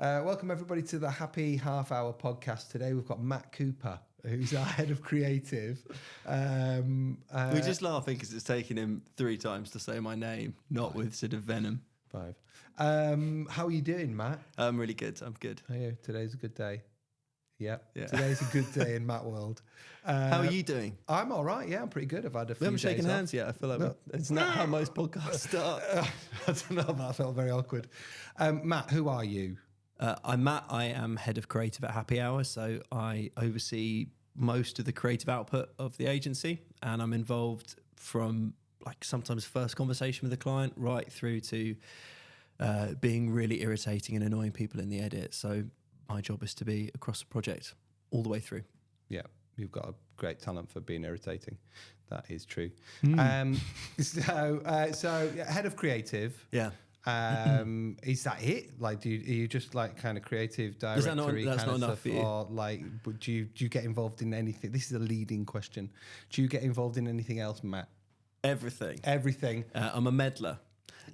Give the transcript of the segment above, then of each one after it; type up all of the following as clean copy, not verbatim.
Welcome everybody to the Happy Half Hour podcast. Today we've got Matt Cooper, who's our head of creative. We're just laughing because it's taken him 3 times to say my name, not with sort of venom. 5. How are you doing, Matt? I'm really good. I'm good. Are you? Today's a good day. Yeah. Yeah. Today's a good day in Matt world. How are you doing? I'm all right. Yeah, I'm pretty good. I've had a few We haven't shaken days hands yet. I feel like it's not how most podcasts start. I don't know, that felt very awkward. Matt, who are you? I'm Matt. I am head of creative at Happy Hour, so I oversee most of the creative output of the agency, and I'm involved from like sometimes first conversation with the client right through to being really irritating and annoying people in the edit. So my job is to be across the project all the way through. Yeah, you've got a great talent for being irritating. That is true. So head of creative. Yeah. Is that it? Like, are you just like kind of creative Is that directory that's kind not of enough stuff, for you? or like, do you get involved in anything? This is a leading question. Do you get involved in anything else, Matt? Everything. Everything. I'm a meddler.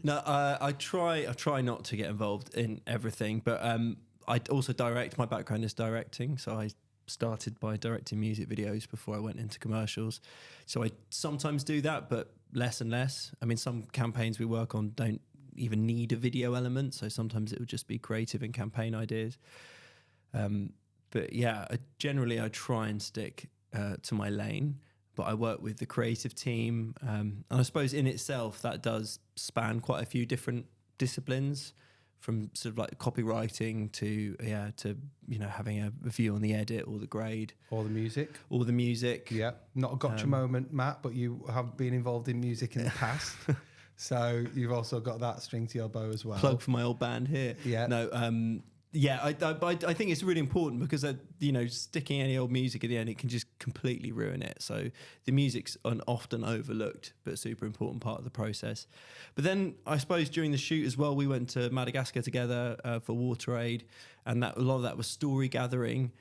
No, I try not to get involved in everything, but I also direct. My background is directing, so I started by directing music videos before I went into commercials. So I sometimes do that, but less and less. I mean, some campaigns we work on don't even need a video element, so sometimes it would just be creative and campaign ideas. But yeah, generally I try and stick to my lane. But I work with the creative team, and I suppose in itself that does span quite a few different disciplines, from sort of like copywriting to having a view on the edit or the grade Or the music. Yeah, not a gotcha moment, Matt, but you have been involved in music in the past, so you've also got that string to your bow as well. Plug for my old band here. Yeah. No. Yeah, I think it's really important because sticking any old music at the end, it can just completely ruin it. So the music's an often overlooked but super important part of the process. But then I suppose during the shoot as well, we went to Madagascar together for WaterAid, and a lot of that was story gathering.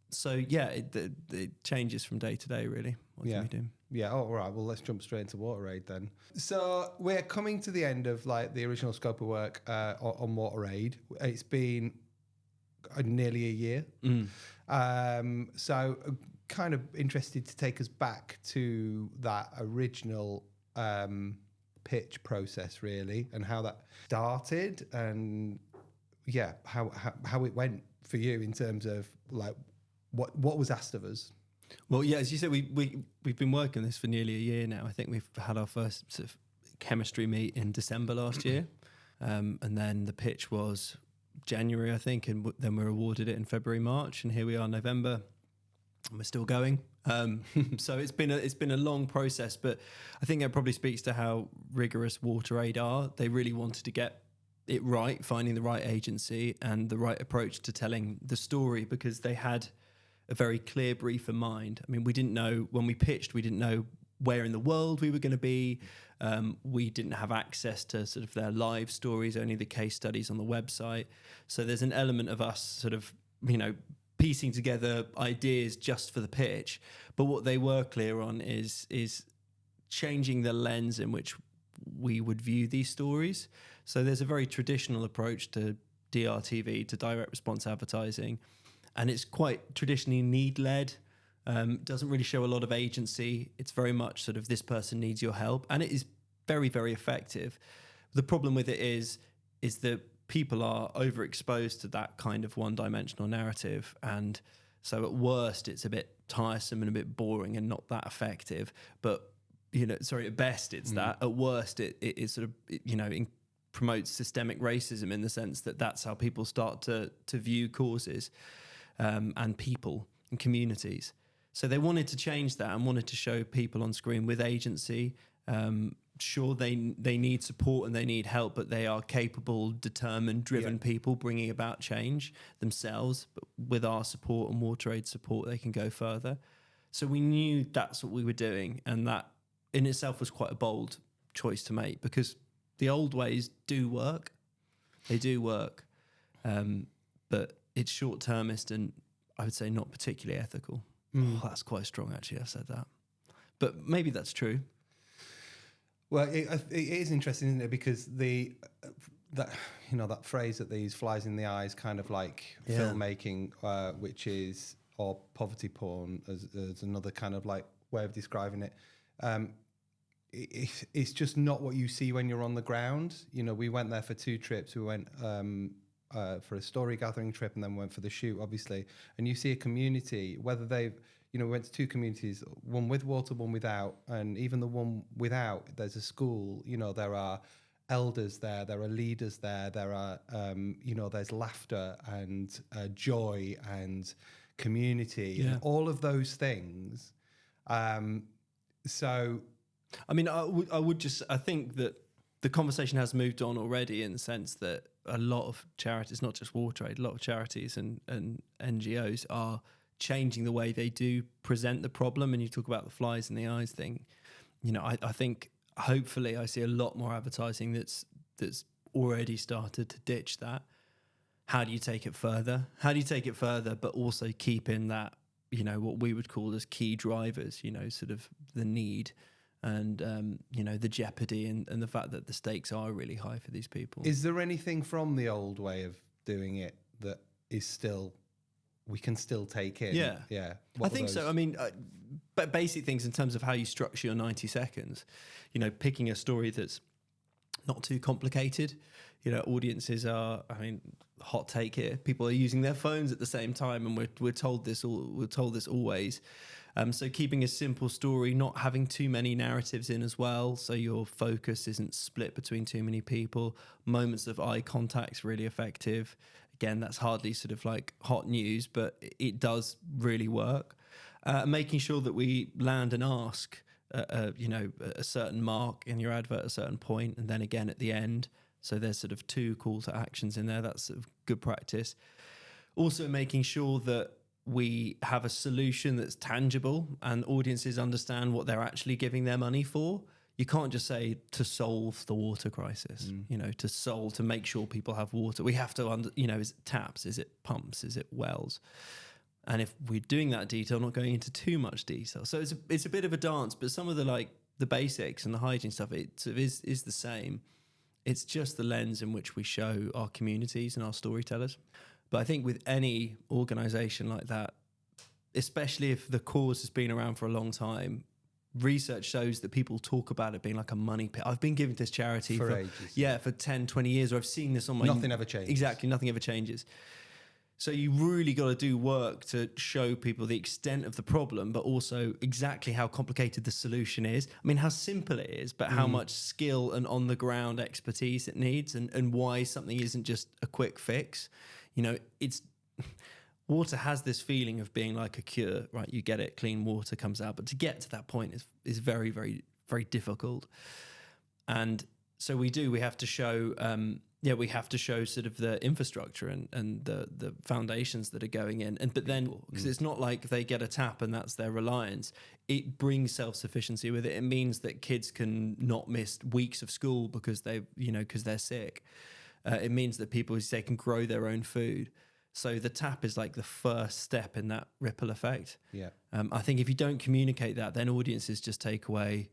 So yeah, it changes from day to day really. What can we do? Yeah, all right. Well, let's jump straight into WaterAid then. So we're coming to the end of like the original scope of work on WaterAid. It's been nearly a year. So kind of interested to take us back to that original pitch process really, and how that started, and how it went for you in terms of like what was asked of us. Well, yeah, as you said, we've been working on this for nearly a year now. I think we've had our first sort of chemistry meet in December last year, and then the pitch was January, I think, and then we were awarded it in February, March, and here we are, November, and we're still going. So it's been a long process, but I think that probably speaks to how rigorous WaterAid are. They really wanted to get it right, finding the right agency and the right approach to telling the story, because they had a very clear brief in mind. I mean, we didn't know when we pitched, we didn't know where in the world we were going to be. We didn't have access to sort of their live stories, only the case studies on the website. So there's an element of us sort of, piecing together ideas just for the pitch. But what they were clear on is changing the lens in which we would view these stories. So there's a very traditional approach to DRTV, to direct response advertising, and it's quite traditionally need-led. Doesn't really show a lot of agency. It's very much sort of this person needs your help, and it is very, very effective. The problem with it is that people are overexposed to that kind of one-dimensional narrative, and so at worst it's a bit tiresome and a bit boring and not that effective. But at best it's that. At worst it sort of promotes systemic racism, in the sense that that's how people start to view causes and people and communities. So they wanted to change that and wanted to show people on screen with agency. Sure, they need support and they need help, but they are capable, determined, driven people bringing about change themselves. But with our support and WaterAid support, they can go further. So we knew that's what we were doing, and that in itself was quite a bold choice to make, because the old ways do work. They do work. But it's short-termist and I would say not particularly ethical. Oh, that's quite strong, actually, I've said that. But maybe that's true. Well, it is interesting, isn't it? Because that, that phrase that they use, flies in the eyes, kind of like Yeah. filmmaking, which is, or poverty porn as another kind of like way of describing it. It's just not what you see when you're on the ground. We went there for 2 trips. We went for a story gathering trip, and then went for the shoot, obviously. And you see a community, whether they've, we went to 2 communities, one with water, one without. And even the one without, there's a school, there are elders there are leaders there are, there's laughter and joy and community, and all of those things. So, I mean, I think that the conversation has moved on already, in the sense that a lot of charities, not just WaterAid, a lot of charities and NGOs are changing the way they do present the problem. And you talk about the flies in the eyes thing. I think hopefully I see a lot more advertising that's already started to ditch that. How do you take it further? But also keep in that, what we would call as key drivers, sort of the need and, the jeopardy and the fact that the stakes are really high for these people. Is there anything from the old way of doing it that is still, we can still take in? Yeah. Yeah. I think so. I mean, but basic things in terms of how you structure your 90 seconds, picking a story that's not too complicated. Audiences are, hot take here, people are using their phones at the same time, and we're told this always. So keeping a simple story, not having too many narratives in as well, so your focus isn't split between too many people. Moments of eye contact's really effective. Again, that's hardly sort of like hot news, but it does really work. Making sure that we land and ask, a certain mark in your advert at a certain point, and then again at the end. So there's sort of 2 call to actions in there. That's sort of good practice. Also making sure that we have a solution that's tangible and audiences understand what they're actually giving their money for. You can't just say to solve the water crisis, to make sure people have water. We have to, is it taps? Is it pumps? Is it wells? And if we're doing that detail, not going into too much detail. So it's a bit of a dance, but some of the basics and the hygiene stuff, it sort of is the same. It's just the lens in which we show our communities and our storytellers. But I think with any organisation like that, especially if the cause has been around for a long time, research shows that people talk about it being like a money pit. I've been giving this charity for ages. Yeah, for 10, 20 years, or I've seen this on my... Nothing ever changes. Exactly, nothing ever changes. So you really got to do work to show people the extent of the problem, but also exactly how complicated the solution is. I mean, how simple it is, but how much skill and on-the-ground expertise it needs, and why something isn't just a quick fix. Water has this feeling of being like a cure, right? You get it, clean water comes out, but to get to that point is very, very, very difficult. And so we have to show... we have to show sort of the infrastructure and the foundations that are going in. But then, because it's not like they get a tap and that's their reliance, it brings self-sufficiency with it. It means that kids can not miss weeks of school because because they're sick. It means that they can grow their own food. So the tap is like the first step in that ripple effect. Yeah. I think if you don't communicate that, then audiences just take away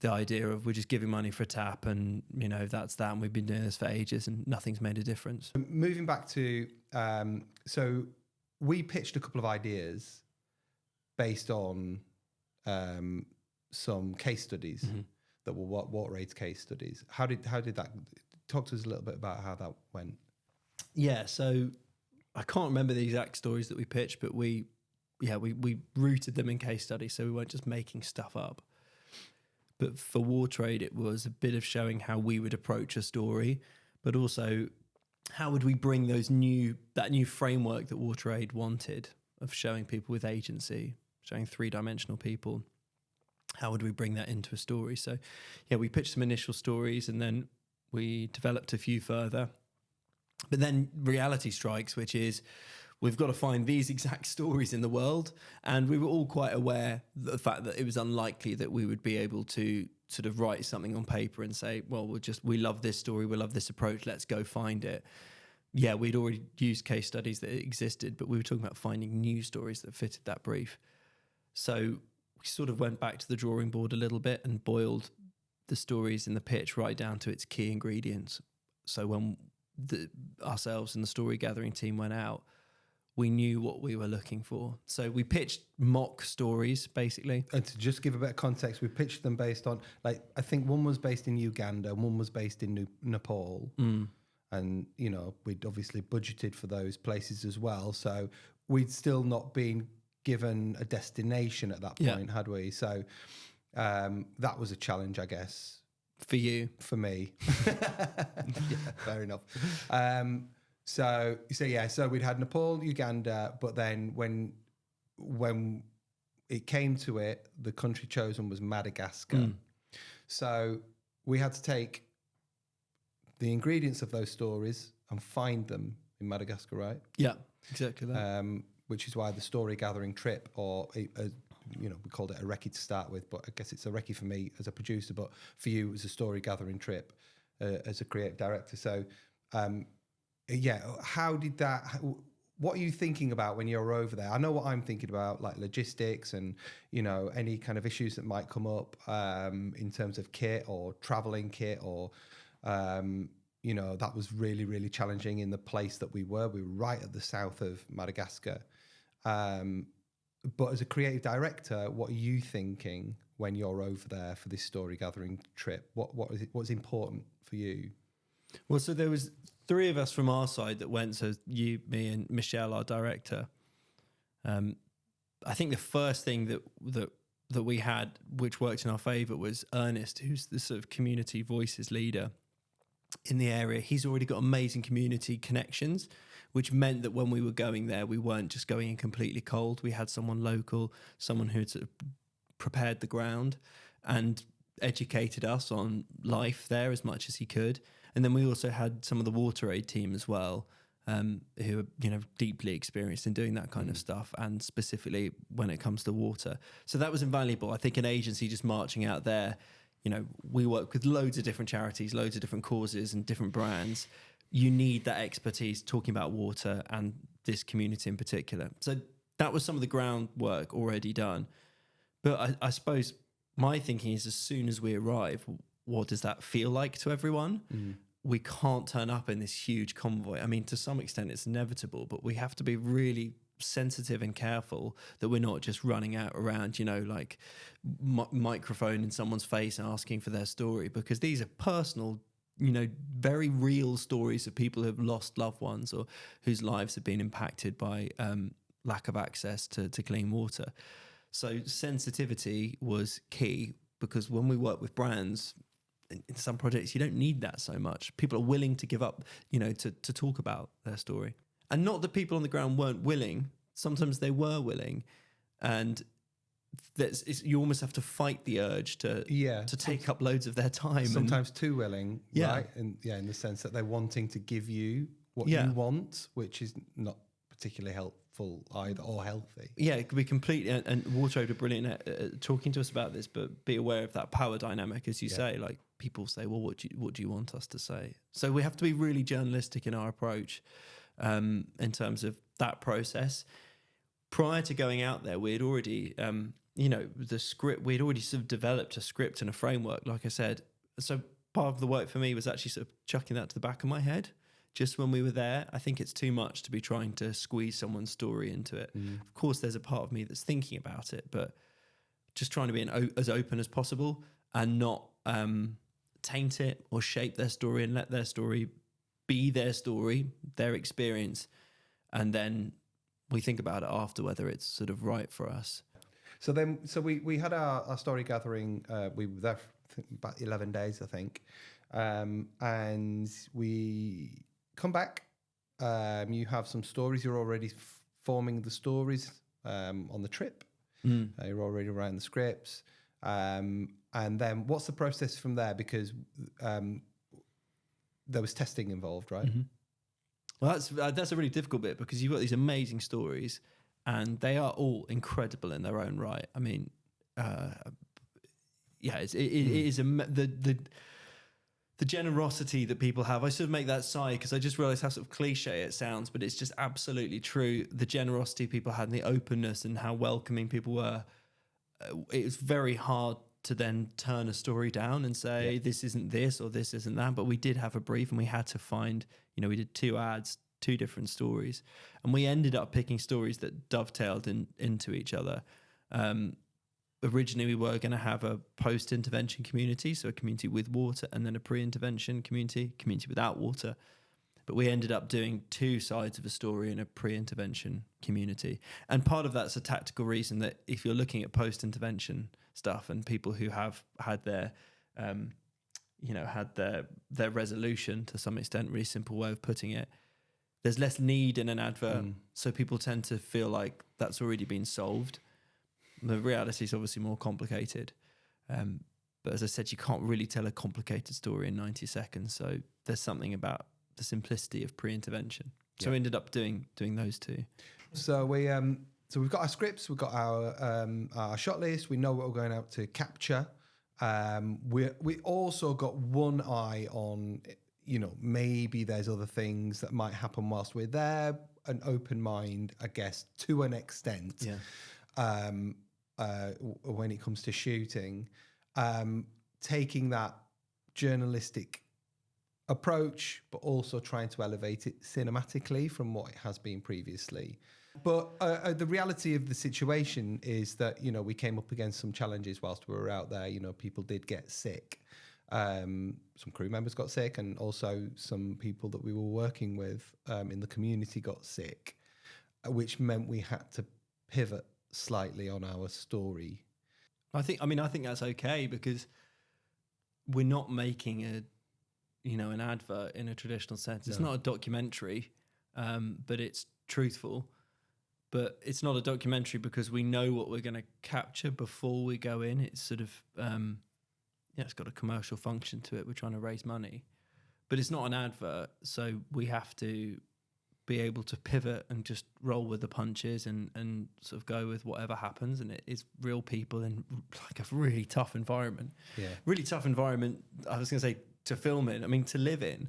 the idea of we're just giving money for a tap and, that's that. And we've been doing this for ages and nothing's made a difference. Moving back to, so we pitched a couple of ideas based on some case studies that were WaterAid's case studies. How did that, talk to us a little bit about how that went? Yeah, so I can't remember the exact stories that we pitched, but we rooted them in case studies. So we weren't just making stuff up. But for WaterAid, it was a bit of showing how we would approach a story, but also how would we bring that new framework that WaterAid wanted of showing people with agency, showing 3-dimensional people. How would we bring that into a story? So, we pitched some initial stories and then we developed a few further. But then reality strikes, which is we've got to find these exact stories in the world. And we were all quite aware of the fact that it was unlikely that we would be able to sort of write something on paper and say, well, we love this story, we love this approach, let's go find it. Yeah, we'd already used case studies that existed, but we were talking about finding new stories that fitted that brief. So we sort of went back to the drawing board a little bit and boiled the stories in the pitch right down to its key ingredients. So when ourselves and the story gathering team went out, we knew what we were looking for. So we pitched mock stories, basically. And to just give a bit of context, we pitched them based on, like, I think one was based in Uganda, and one was based in Nepal. And, you know, we'd obviously budgeted for those places as well. So we'd still not been given a destination at that point, had we? So that was a challenge, I guess. For you. For me. Yeah, fair enough. So we'd had Nepal, Uganda, but then when it came to it, the country chosen was Madagascar. So we had to take the ingredients of those stories and find them in Madagascar, right? Yeah, exactly that. Which is why the story gathering trip, or we called it a recce to start with, but I guess it's a recce for me as a producer, but for you it was a story gathering trip as a creative director. So how did that? What are you thinking about when you're over there? I know what I'm thinking about, like logistics and, you know, any kind of issues that might come up in terms of kit or traveling kit or, you know, that was really, really challenging in the place that we were. We were right at the south of Madagascar. But as a creative director, what are you thinking when you're over there for this story gathering trip? What's important for you? Well, so there was 3 of us from our side that went. So you, me, and Michelle, our director. I think the first thing that we had, which worked in our favour, was Ernest, who's the sort of community voices leader in the area. He's already got amazing community connections, which meant that when we were going there, we weren't just going in completely cold. We had someone local, someone who had sort of prepared the ground and educated us on life there as much as he could. And then we also had some of the WaterAid team as well, who are, you know, deeply experienced in doing that kind of stuff, and specifically when it comes to water. So that was invaluable. I think an agency just marching out there, you know, we work with loads of different charities, loads of different causes and different brands. You need that expertise talking about water and this community in particular. So that was some of the groundwork already done. But I suppose my thinking is, as soon as we arrive, what does that feel like to everyone? We can't turn up in this huge convoy. I mean, to some extent it's inevitable, but we have to be really sensitive and careful that we're not just running out around, you know, like microphone in someone's face and asking for their story, because these are personal, you know, very real stories of people who have lost loved ones or whose lives have been impacted by lack of access to clean water. So sensitivity was key, because when we work with brands, in some projects, you don't need that so much. People are willing to give up, you know, to talk about their story. And not that people on the ground weren't willing. Sometimes they were willing. And you almost have to fight the urge to take up loads of their time. Sometimes too willing, right? And in the sense that they're wanting to give you what you want, which is not particularly helpful either, or healthy. Yeah, it could be completely, and WaterAid are brilliant at talking to us about this, but be aware of that power dynamic, as you say. Like, people say, well, what do you want us to say? So we have to be really journalistic in our approach in terms of that process. Prior to going out there, we had already, the script, we'd already sort of developed a script and a framework, like I said. So part of the work for me was actually sort of chucking that to the back of my head. Just when we were there, I think it's too much to be trying to squeeze someone's story into it. Of course, there's a part of me that's thinking about it, but just trying to be as open as possible and not taint it or shape their story, and let their story be their story, their experience. And then we think about it after, whether it's sort of right for us. So we had our story gathering. We were there for about 11 days, I think. And we come back. You have some stories. You're already forming the stories on the trip. You're already writing the scripts. And then what's the process from there? Because there was testing involved, right? Well, that's a really difficult bit, because you've got these amazing stories and they are all incredible in their own right. I mean, it is the generosity that people have. I sort of make that sigh because I just realised how sort of cliche it sounds, but it's just absolutely true. The generosity people had and the openness and how welcoming people were. It was very hard to then turn a story down and say this isn't this or this isn't that. But we did have a brief, and we had to find, we did 2 ads, 2 different stories, and we ended up picking stories that dovetailed into each other. Originally, we were going to have a post-intervention community, so a community with water, and then a pre-intervention community without water. But we ended up doing 2 sides of a story in a pre-intervention community. And part of that's a tactical reason that if you're looking at post-intervention stuff and people who have had their, had their resolution to some extent, really simple way of putting it, there's less need in an advert. So people tend to feel like that's already been solved. The reality is obviously more complicated. But as I said, you can't really tell a complicated story in 90 seconds. So there's something about the simplicity of pre-intervention. So we ended up doing those 2. So we've got our scripts, we've got our shot list, we know what we're going out to capture. We also got one eye on, maybe there's other things that might happen whilst we're there. An open mind, I guess, to an extent. When it comes to shooting, taking that journalistic approach, but also trying to elevate it cinematically from what it has been previously. But the reality of the situation is that, we came up against some challenges whilst we were out there. People did get sick. Some crew members got sick, and also some people that we were working with in the community got sick, which meant we had to pivot slightly on our story. I think that's okay, because we're not making an advert in a traditional sense. It's not a documentary, but it's truthful. But it's not a documentary because we know what we're going to capture before we go in. It's sort of, it's got a commercial function to it. We're trying to raise money, but it's not an advert. So we have to be able to pivot and just roll with the punches and sort of go with whatever happens. And it is real people in like a really tough environment. Yeah. Really tough environment. I was going to say to film in, I mean, to live in.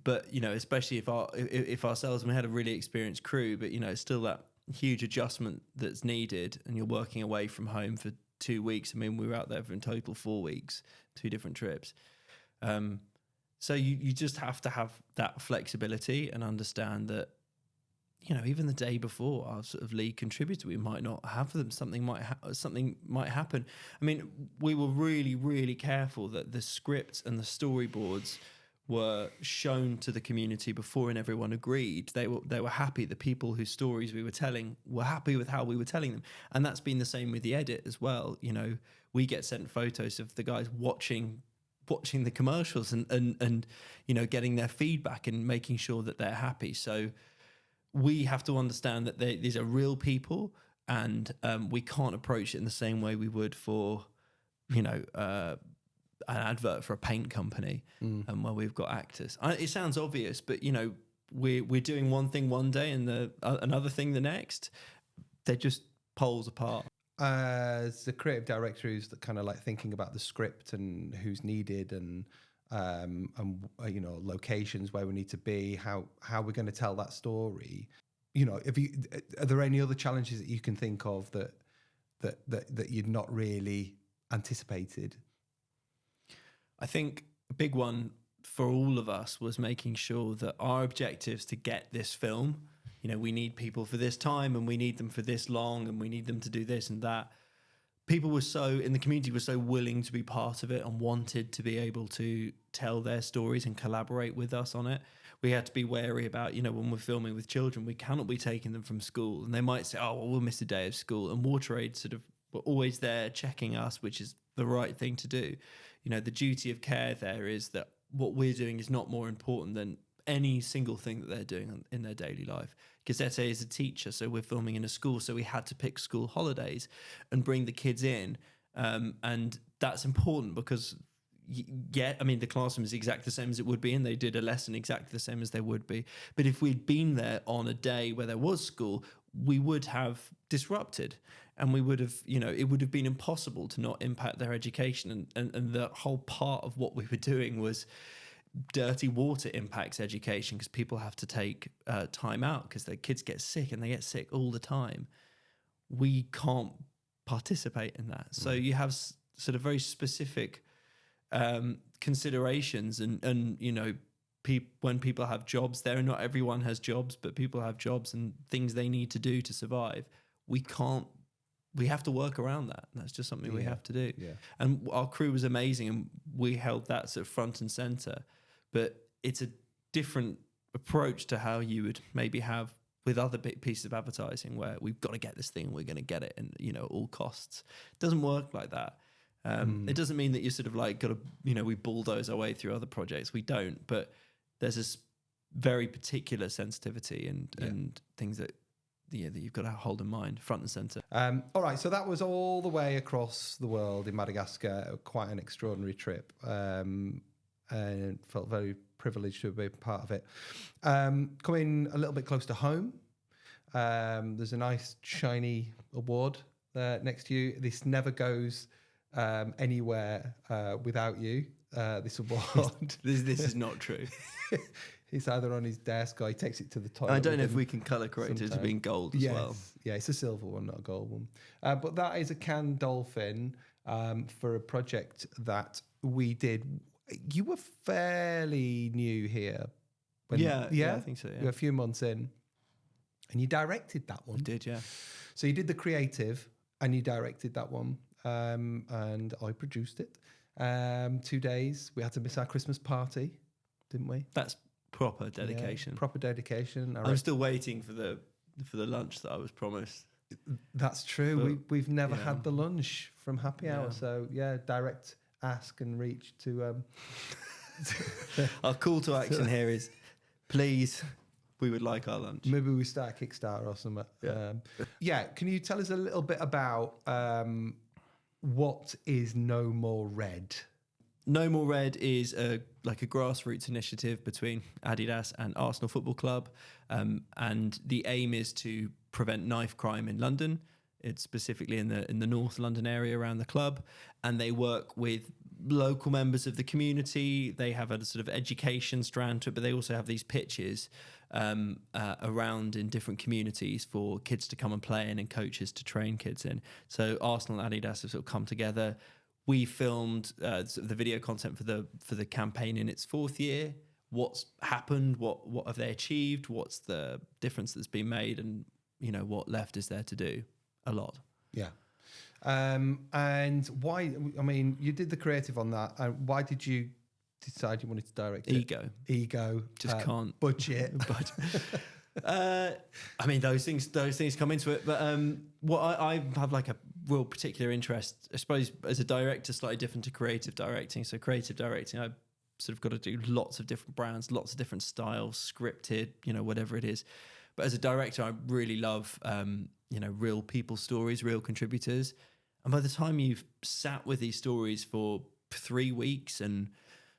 But, especially if ourselves, and we had a really experienced crew, but, it's still that huge adjustment that's needed, and you're working away from home for 2 weeks. I mean, we were out there for in total 4 weeks, 2 different trips. So you just have to have that flexibility and understand that, even the day before our sort of lead contributor, we might not have them. Something might happen. I mean, we were really, really careful that the scripts and the storyboards were shown to the community before, and everyone agreed. They were happy. The people whose stories we were telling were happy with how we were telling them, and that's been the same with the edit as well. We get sent photos of the guys watching the commercials and getting their feedback and making sure that they're happy. So we have to understand that these are real people, and we can't approach it in the same way we would for an advert for a paint company, where we've got actors. It sounds obvious, but we're doing one thing one day and another thing the next. They're just poles apart. As the creative director who's kind of like thinking about the script and who's needed and locations where we need to be, how we're going to tell that story. Are there any other challenges that you can think of that you'd not really anticipated? I think a big one for all of us was making sure that our objectives to get this film, we need people for this time, and we need them for this long, and we need them to do this and that. People in the community were so willing to be part of it and wanted to be able to tell their stories and collaborate with us on it. We had to be wary about, when we're filming with children, we cannot be taking them from school, and they might say, oh, well, we'll miss a day of school. And WaterAid sort of were always there checking us, which is the right thing to do. The duty of care there is that what we're doing is not more important than any single thing that they're doing in their daily life. Gazette is a teacher, so we're filming in a school, so we had to pick school holidays and bring the kids in. And that's important because, the classroom is exactly the same as it would be, and they did a lesson exactly the same as they would be. But if we'd been there on a day where there was school, we would have disrupted, and we would have, it would have been impossible to not impact their education. And the whole part of what we were doing was dirty water impacts education, because people have to take time out because their kids get sick, and they get sick all the time. We can't participate in that. So you have sort of very specific considerations, and you know, when people have jobs there, and not everyone has jobs, but people have jobs and things they need to do to survive. We have to work around that. That's just something we have to do. Yeah. And our crew was amazing, and we held that sort of front and center. But it's a different approach to how you would maybe have with other big pieces of advertising, where we've got to get this thing, we're going to get it, and you know, at all costs. It doesn't work like that. It doesn't mean that you sort of like got to, you know, we bulldoze our way through other projects. We don't, but there's this very particular sensitivity and things that you've got to hold in mind, front and center. All right, so that was all the way across the world in Madagascar. Quite an extraordinary trip, and felt very privileged to be part of it. Coming a little bit close to home, there's a nice shiny award there next to you. This never goes anywhere without you. This award. This is not true. It's either on his desk or he takes it to the toilet. I don't know if we can colour correct it to being gold as well. Yeah, it's a silver one, not a gold one. But that is a canned dolphin for a project that we did. You were fairly new here. Yeah, I think so. Yeah. You were a few months in, and you directed that one. I did, yeah. So you did the creative, and you directed that one, and I produced it. 2 days. We had to miss our Christmas party, didn't we? That's proper dedication. Yeah, proper dedication. I'm still waiting for the lunch that I was promised. That's true. But, we've never had the lunch from Happy Hour. So yeah, direct ask and reach to. Our call to action here is, please, we would like our lunch. Maybe we start a Kickstarter or something. Yeah. Can you tell us a little bit about what is No More Red? No More Red is like a grassroots initiative between Adidas and Arsenal Football Club, and the aim is to prevent knife crime in London. It's specifically in the North London area around the club, and they work with local members of the community. They have a sort of education strand to it, but they also have these pitches around in different communities for kids to come and play in and coaches to train kids in. So Arsenal and Adidas have sort of come together. We filmed sort of the video content for the campaign in its 4th year. What's happened? What have they achieved? What's the difference that's been made? And you know, what left is there to do? A lot. Yeah. And why? I mean, you did the creative on that. Why did you decide you wanted to direct it? Ego. Just can't. Budget. I mean, those things come into it. But what I have like a real particular interest, I suppose, as a director, slightly different to creative directing. So creative directing, I've sort of got to do lots of different brands, lots of different styles, scripted, you know, whatever it is. But as a director, I really love, you know, real people stories, real contributors. And by the time you've sat with these stories for 3 weeks and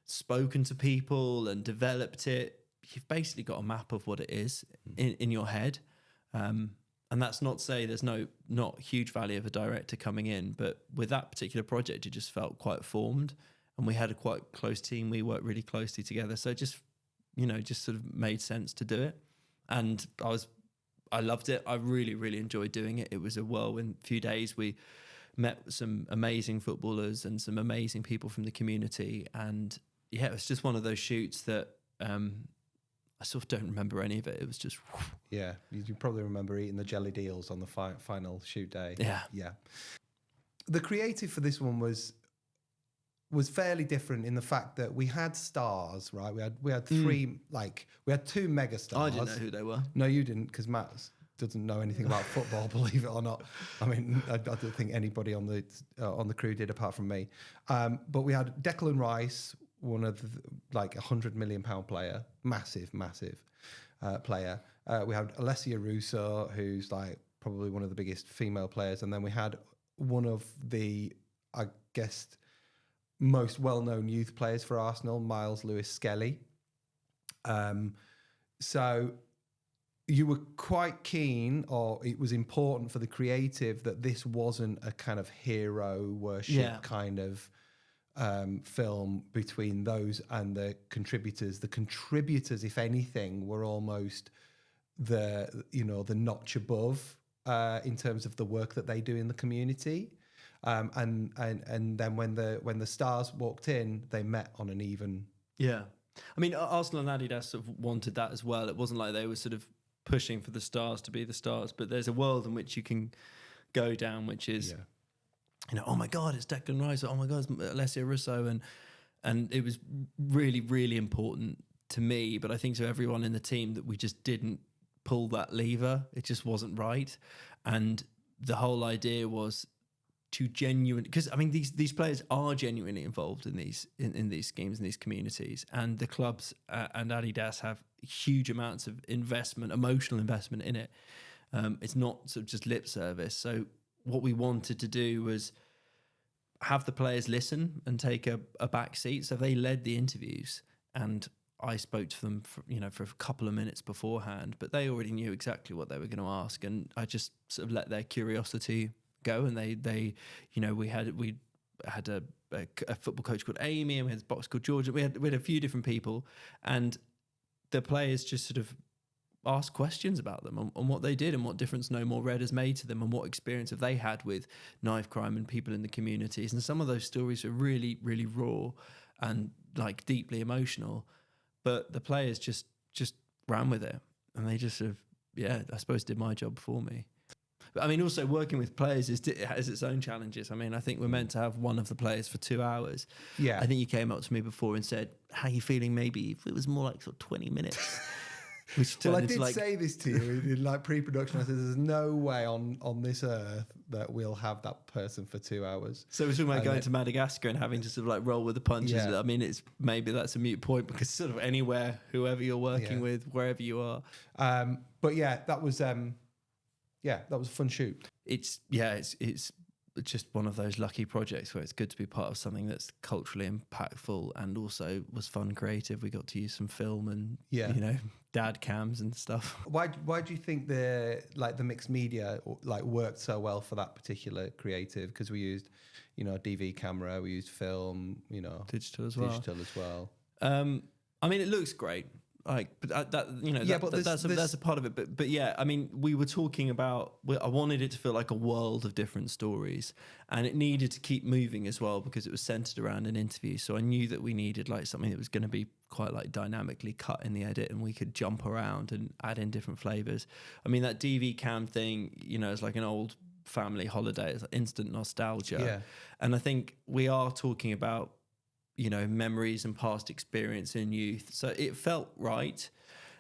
spoken to people and developed it, you've basically got a map of what it is in your head. And that's not to say there's not huge value of a director coming in, but with that particular project, it just felt quite formed. And we had a quite close team. We worked really closely together. So it just, you know, just sort of made sense to do it. And I loved it. I really, really enjoyed doing it. It was a whirlwind few days. We met some amazing footballers and some amazing people from the community. And yeah, it was just one of those shoots that I sort of don't remember any of it. It was just... Yeah, you probably remember eating the jelly deals on the final shoot day. Yeah. The creative for this one was fairly different in the fact that we had stars, right? We had three, we had 2 mega stars. I didn't know who they were. No, you didn't, because Matt doesn't know anything about football, believe it or not. I mean, I don't think anybody on the crew did apart from me. But we had Declan Rice, one of £100 million player, massive player. We had Alessia Russo, who's like probably one of the biggest female players, and then we had one of the, I guess, most well-known youth players for Arsenal, Miles Lewis-Skelly. So you were quite keen, or it was important for the creative that this wasn't a kind of hero worship kind of film between those and the contributors. The contributors, if anything, were almost the notch above in terms of the work that they do in the community. And then when the stars walked in, they met on an even. Yeah. I mean, Arsenal and Adidas sort of wanted that as well. It wasn't like they were sort of pushing for the stars to be the stars, but there's a world in which you can go down, which is, oh my God, it's Declan Rice. Oh my God, it's Alessio Russo. And it was really, really important to me, but I think to everyone in the team, that we just didn't pull that lever. It just wasn't right. And the whole idea was to because I mean these players are genuinely involved in these schemes, in these communities, and the clubs and Adidas have huge amounts of investment, emotional investment in it. It's not sort of just lip service. So what we wanted to do was have the players listen and take a back seat. So they led the interviews, and I spoke to them for a couple of minutes beforehand, but they already knew exactly what they were going to ask, and I just sort of let their curiosity go. And they we had a football coach called Amy, and we had a box called Georgia. We had a few different people, and the players just sort of asked questions about them on what they did and what difference No More Red has made to them, and what experience have they had with knife crime and people in the communities. And some of those stories are really, really raw and like deeply emotional, but the players just ran with it, and they just sort of, I suppose did my job for me. But I mean, also working with players has its own challenges. I mean, I think we're meant to have one of the players for 2 hours. Yeah. I think you came up to me before and said, how are you feeling maybe if it was more like sort of 20 minutes? Which well, I did say this to you in like pre-production. I said, "There's no way on this earth that we'll have that person for 2 hours." So we're talking about going to Madagascar and having to sort of like roll with the punches. Yeah. I mean, that's a moot point, because sort of anywhere, whoever you're working with, wherever you are. But that was a fun shoot. It's just one of those lucky projects where it's good to be part of something that's culturally impactful and also was fun, creative. We got to use some film and dad cams and stuff. Why do you think the mixed media like worked so well for that particular creative? Because we used a DV camera, we used film, digital as well. I mean, it looks great. That's a part of it. But yeah, I mean, we were talking about, I wanted it to feel like a world of different stories, and it needed to keep moving as well, because it was centered around an interview. So I knew that we needed like something that was going to be quite like dynamically cut in the edit, and we could jump around and add in different flavors. I mean, that DV cam thing, it's like an old family holiday. It's like instant nostalgia. Yeah. And I think we are talking about memories and past experience in youth. So it felt right.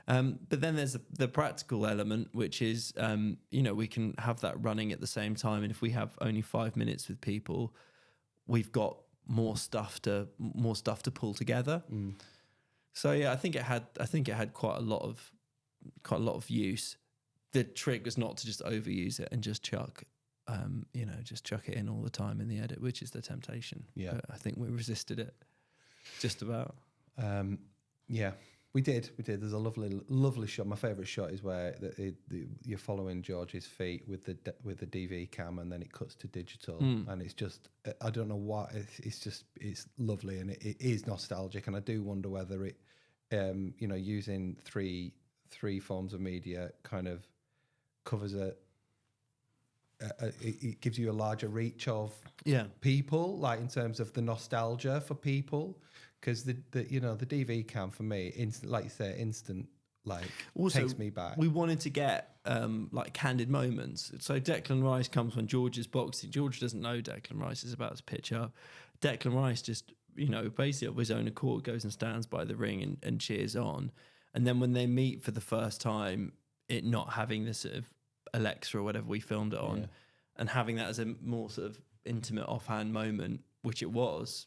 But then there's the practical element, which is, we can have that running at the same time. And if we have only 5 minutes with people, we've got more stuff to pull together. Mm. So yeah, I think it had quite a lot of use. The trick was not to just overuse it and just chuck it in all the time in the edit, which is the temptation. Yeah. But I think we resisted it just about. We did. There's a lovely shot. My favourite shot is where you're following George's feet with the DV cam, and then it cuts to digital, and it's just, I don't know why, it's lovely, and it is nostalgic, and I do wonder whether it, using three forms of media kind of covers it gives you a larger reach of people, like in terms of the nostalgia for people, because the DV cam for me, like you say, instant, like also, takes me back. We wanted to get like candid moments. So Declan Rice comes when George is boxing. George doesn't know Declan Rice is about to pitch up. Declan Rice just basically of his own accord goes and stands by the ring and cheers on. And then when they meet for the first time, it not having this sort of Alexa or whatever we filmed it on, and having that as a more sort of intimate offhand moment, which it was,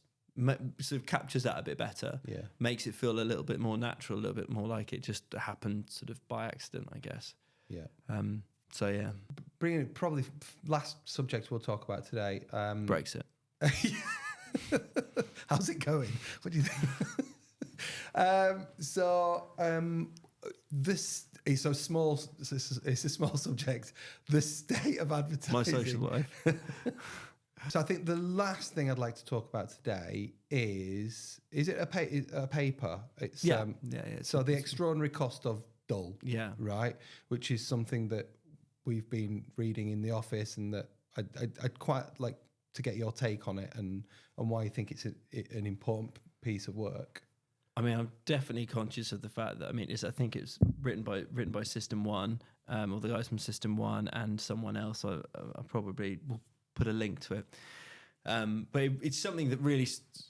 sort of captures that a bit better. Yeah, makes it feel a little bit more natural, a little bit more like it just happened sort of by accident, I guess. Yeah. So yeah, bringing probably last subject we'll talk about today. Brexit. How's it going? What do you think? This. It's a small subject. The state of advertising. My social life. So I think the last thing I'd like to talk about today is it a paper? It's so the extraordinary cost of dull. Yeah. Right. Which is something that we've been reading in the office, and that I'd quite like to get your take on it and why you think it's an important piece of work. I mean, I'm definitely conscious of the fact that I think it's written by System One, or the guys from System One and someone else. I probably will put a link to it. But it's something that really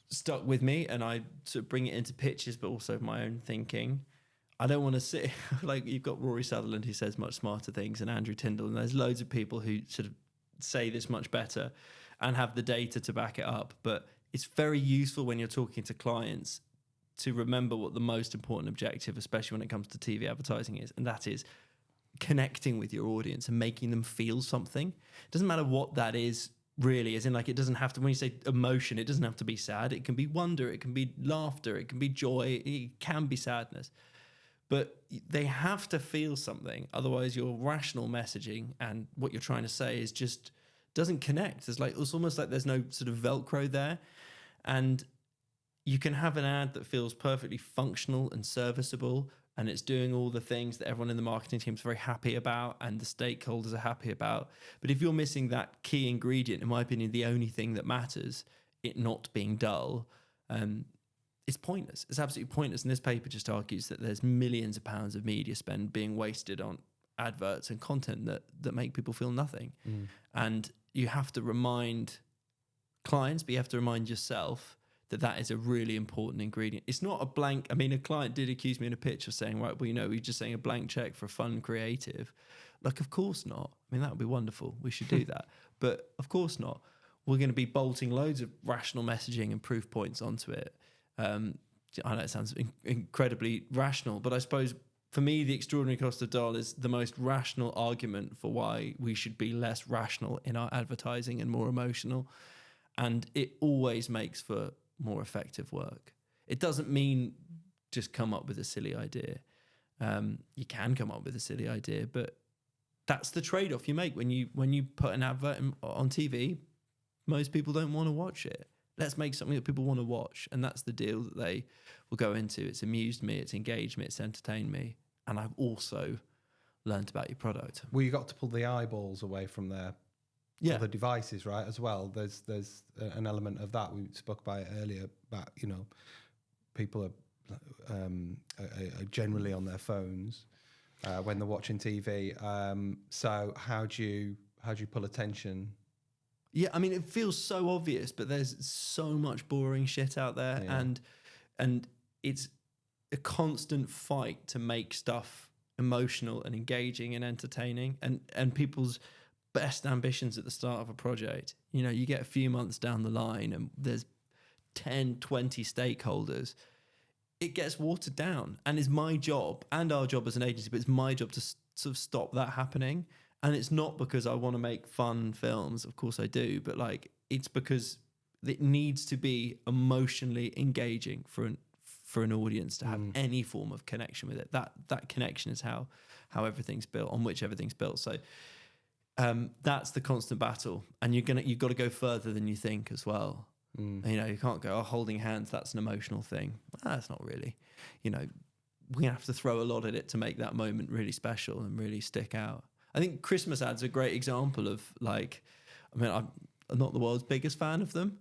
stuck with me, and I sort of bring it into pitches, but also my own thinking. I don't want to sit like you've got Rory Sutherland who says much smarter things, and Andrew Tyndall, and there's loads of people who sort of say this much better and have the data to back it up. But it's very useful when you're talking to clients to remember what the most important objective, especially when it comes to TV advertising, is, and that is connecting with your audience and making them feel something. It doesn't matter what that is, really, as in, like, it doesn't have to, when you say emotion, it doesn't have to be sad. It can be wonder, it can be laughter, it can be joy, it can be sadness. But they have to feel something. Otherwise, your rational messaging and what you're trying to say is just doesn't connect. It's almost like there's no sort of Velcro there. And you can have an ad that feels perfectly functional and serviceable, and it's doing all the things that everyone in the marketing team is very happy about and the stakeholders are happy about. But if you're missing that key ingredient, in my opinion, the only thing that matters, it not being dull, it's pointless. It's absolutely pointless. And this paper just argues that there's millions of pounds of media spend being wasted on adverts and content that make people feel nothing. And you have to remind clients, but you have to remind yourself that is a really important ingredient. It's not a blank. I mean, a client did accuse me in a pitch of saying, right, well, we're just saying a blank check for a fun creative. Like, of course not. I mean, that would be wonderful. We should do that. But of course not. We're going to be bolting loads of rational messaging and proof points onto it. I know it sounds incredibly rational, but I suppose for me, the extraordinary cost of dull is the most rational argument for why we should be less rational in our advertising and more emotional. And it always makes for more effective work. It doesn't mean just come up with a silly idea. You can come up with a silly idea, but that's the trade-off you make when you put an advert on TV. Most people don't want to watch it. Let's make something that people want to watch, and that's the deal that they will go into. It's amused me, it's engaged me, it's entertained me, and I've also learned about your product. Well, you got to pull the eyeballs away from their other devices, right? As well, there's an element of that. We spoke about it earlier about people are generally on their phones when they're watching TV. So how do you pull attention? Yeah, I mean, it feels so obvious, but there's so much boring shit out there, and it's a constant fight to make stuff emotional and engaging and entertaining, and people's best ambitions at the start of a project. You get a few months down the line and there's 10, 20 stakeholders. It gets watered down, and it's my job and our job as an agency, but it's my job to sort of stop that happening. And it's not because I want to make fun films, of course I do, but it's because it needs to be emotionally engaging for an audience to have any form of connection with it. That connection is how everything's built, on which everything's built. So that's the constant battle, and you've got to go further than you think as well. You can't go, holding hands, that's an emotional thing. That's not really. We have to throw a lot at it to make that moment really special and really stick out. I think Christmas ads are a great example of I'm not the world's biggest fan of them.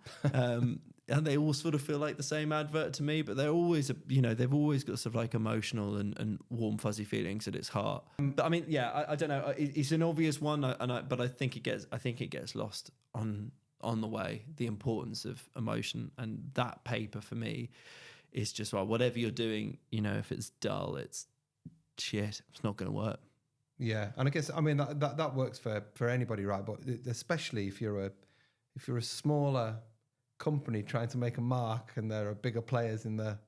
And they all sort of feel like the same advert to me, but they're always, they've always got sort of like emotional and warm, fuzzy feelings at its heart. But I mean, I don't know. It's an obvious one, but I think it gets lost on the way, the importance of emotion. And that paper for me is just, whatever you're doing, if it's dull, it's shit. It's not going to work. Yeah, and I guess that works for anybody, right? But especially if you're a smaller company trying to make a mark, and there are bigger players in the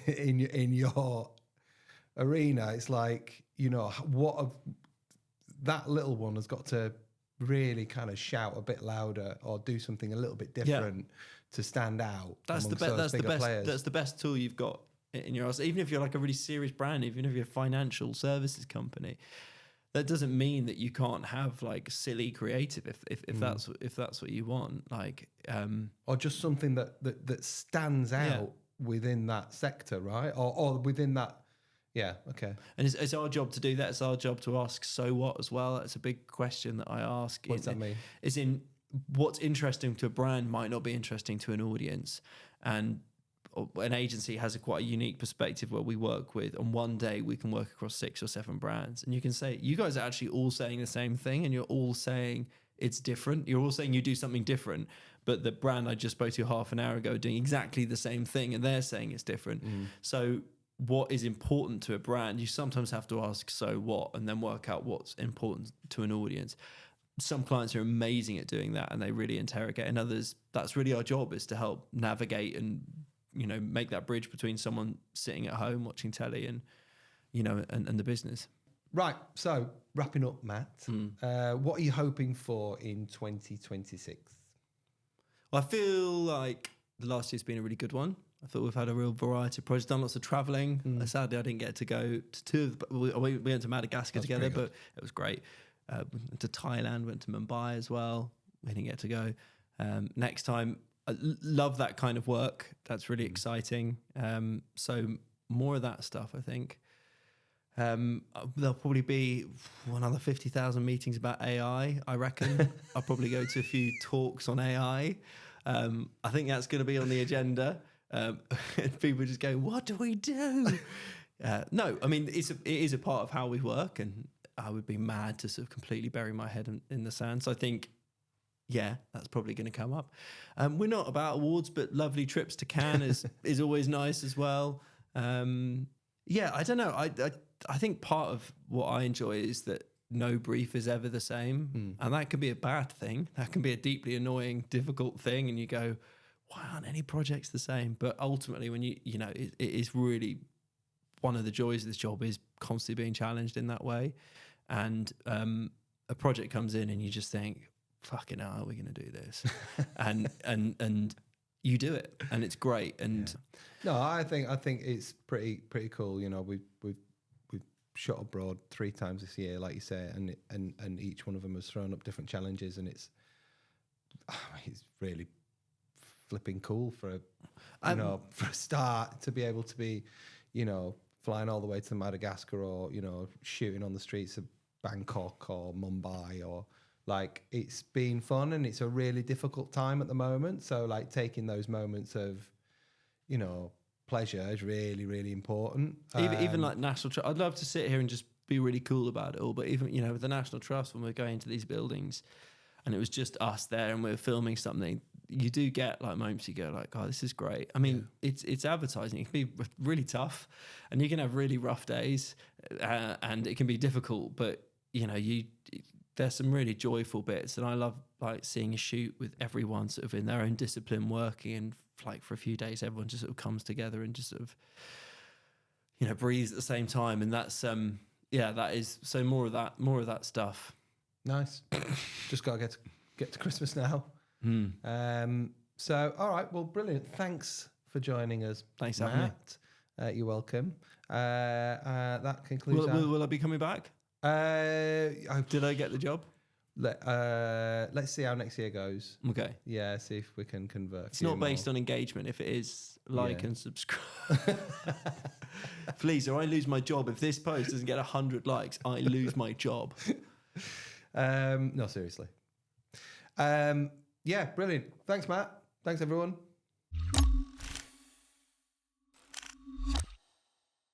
in your arena, it's like that little one has got to really kind of shout a bit louder or do something a little bit different to stand out. That's the best. That's the best tool you've got in your house. Even if you're like a really serious brand, even if you're a financial services company, that doesn't mean that you can't have like silly creative if that's what you want, or just something that stands out within that sector, right? Or within that. Yeah. Okay. And it's our job to do that. It's our job to ask, so what, as well. That's a big question that I ask. What does that mean? Is in, what's interesting to a brand might not be interesting to an audience. And an agency has quite a unique perspective where we work with, on one day we can work across 6 or 7 brands, and you can say, you guys are actually all saying the same thing, and you're all saying it's different. You're all saying you do something different, but the brand I just spoke to half an hour ago doing exactly the same thing, and they're saying it's different. So what is important to a brand, you sometimes have to ask, so what, and then work out what's important to an audience. Some clients are amazing at doing that, and they really interrogate, and others, that's really our job, is to help navigate and, you know, make that bridge between someone sitting at home watching telly and, you know, and the business. Right. So wrapping up, Matt, what are you hoping for in 2026? Well, I feel like the last year's been a really good one. I thought we've had a real variety of projects, done lots of traveling. Sadly, I didn't get to go to 2 of the, we went to Madagascar together, but it was great. Went to Thailand, went to Mumbai as well. We didn't get to go. Next time, I love that kind of work. That's really exciting. So more of that stuff, I think. There'll probably be another 50,000 meetings about AI, I reckon. I'll probably go to a few talks on AI. I think that's going to be on the agenda. People just go, what do we do? No, I mean, it is a part of how we work, and I would be mad to sort of completely bury my head in the sand. So I think, yeah, that's probably going to come up. We're not about awards, but lovely trips to Cannes is always nice as well. Yeah, I don't know. I think part of what I enjoy is that no brief is ever the same. And that can be a bad thing. That can be a deeply annoying, difficult thing. And you go, why aren't any projects the same? But ultimately, when you know, it is really one of the joys of this job is constantly being challenged in that way. And a project comes in and you just think, fucking hell, how are we going to do this? and you do it, and it's great. And no, I think it's pretty cool. You know, we've shot abroad 3 times this year, like you say, and each one of them has thrown up different challenges, and it's really flipping cool for for a start to be able to be, you know, flying all the way to Madagascar, or, you know, shooting on the streets of Bangkok or Mumbai, or like, it's been fun, and it's a really difficult time at the moment. So like, taking those moments of, you know, pleasure is really, really important. Even like National Trust, I'd love to sit here and just be really cool about it all. But even, you know, with the National Trust, when we're going to these buildings and it was just us there and we're filming something, you do get like moments you go like, oh, this is great. I mean, it's advertising. It can be really tough, and you can have really rough days, and it can be difficult. But, you know, there's some really joyful bits, and I love like seeing a shoot with everyone sort of in their own discipline working, and like for a few days everyone just sort of comes together and just sort of, you know, breathes at the same time. And that's that is so more of that stuff. Nice. Just gotta get to Christmas now. So all right, well, brilliant. Thanks for joining us. Thanks for having me. You're welcome. That concludes. Will I be coming back? Did I get the job? Let's see how next year goes. Okay. Yeah, see if we can convert. It's not based on engagement. If it is, like and subscribe. Please, or I lose my job. If this post doesn't get 100 likes, I lose my job. No, seriously. Yeah, brilliant. Thanks, Matt. Thanks, everyone.